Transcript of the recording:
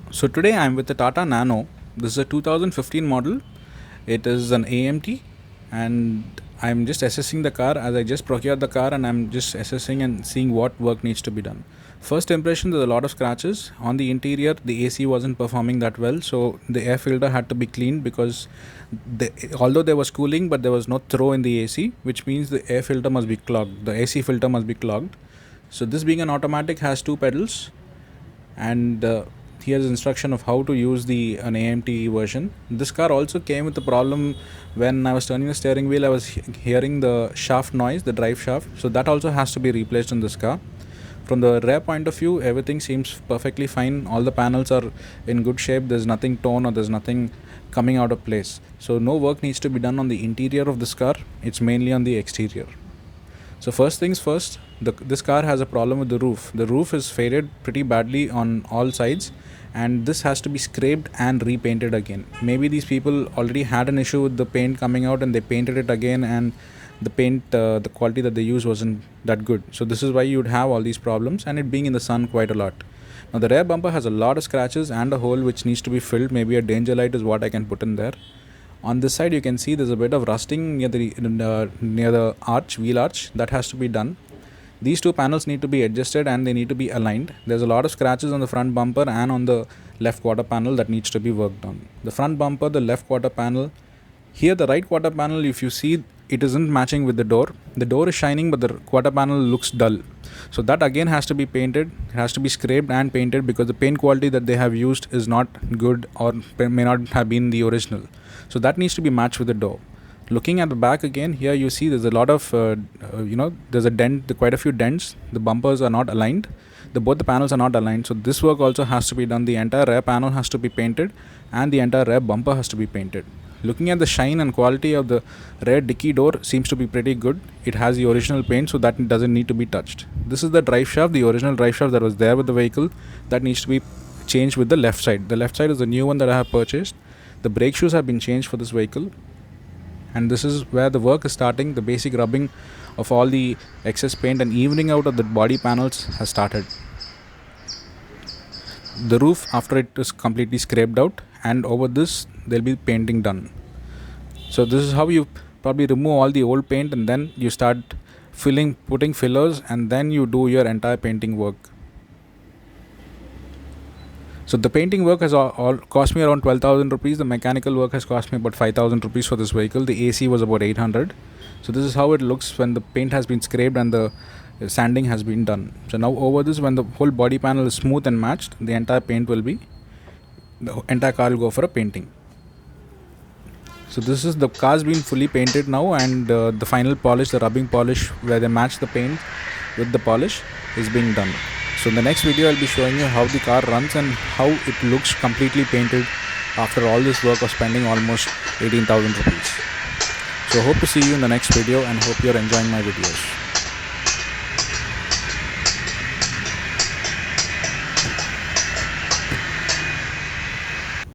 So today I'm with the Tata Nano. This is a 2015 model. It is an AMT, and I'm just assessing the car as I just procured the car, and I'm just assessing and seeing what work needs to be done. First impression, there's a lot of scratches on the interior. The AC wasn't performing that well, so the air filter had to be cleaned because although there was cooling, but there was no throw in the AC, which means the air filter must be clogged. The AC filter must be clogged. So this being an automatic has two pedals, and here's instruction of how to use the an AMT version. This car also came with a problem. When I was turning the steering wheel, I was hearing the shaft noise, the drive shaft, so that also has to be replaced in this car. From the rear point of view, everything seems perfectly fine. All the panels are in good shape. There's nothing torn or there's nothing coming out of place, so no work needs to be done on the interior of this car. It's mainly on the exterior. So first things first, this car has a problem with the roof. The roof is faded pretty badly on all sides, and this has to be scraped and repainted again. Maybe these people already had an issue with the paint coming out and they painted it again, and the paint, the quality that they used wasn't that good. So this is why you'd have all these problems, and it being in the sun quite a lot. Now the rear bumper has a lot of scratches and a hole which needs to be filled. Maybe a danger light is what I can put in there. On this side you can see there's a bit of rusting near the wheel arch. That has to be done. These two panels need to be adjusted and they need to be aligned. There's a lot of scratches on the front bumper and on the left quarter panel that needs to be worked on. The front bumper, the left quarter panel, here the right quarter panel, if you see, it isn't matching with the door. The door is shining but the quarter panel looks dull. So that again has to be painted. It has to be scraped and painted because the paint quality that they have used is not good or may not have been the original. So that needs to be matched with the door. Looking at the back again, here you see there's a lot of there's a dent, quite a few dents. The bumpers are not aligned. Both the panels are not aligned. So this work also has to be done. The entire rear panel has to be painted and the entire rear bumper has to be painted. Looking at the shine and quality of the rear dicky door seems to be pretty good. It has the original paint, so that doesn't need to be touched. This is the drive shaft, the original drive shaft that was there with the vehicle. That needs to be changed with the left side. The left side is the new one that I have purchased. The brake shoes have been changed for this vehicle. And this is where the work is starting. The basic rubbing of all the excess paint and evening out of the body panels has started. The roof, after it is completely scraped out, and over this there'll be painting done. So this is how you probably remove all the old paint, and then you start putting fillers, and then you do your entire painting work. So the painting work has all cost me around 12,000 rupees. The mechanical work has cost me about 5,000 rupees for this vehicle. The AC was about 800. So this is how it looks when the paint has been scraped and the sanding has been done. So now over this, when the whole body panel is smooth and matched, the entire car will go for a painting. So this is the car's been fully painted now, and the final polish, the rubbing polish where they match the paint with the polish, is being done. So in the next video I'll be showing you how the car runs and how it looks completely painted after all this work of spending almost 18,000 rupees. So hope to see you in the next video and hope you're enjoying my videos.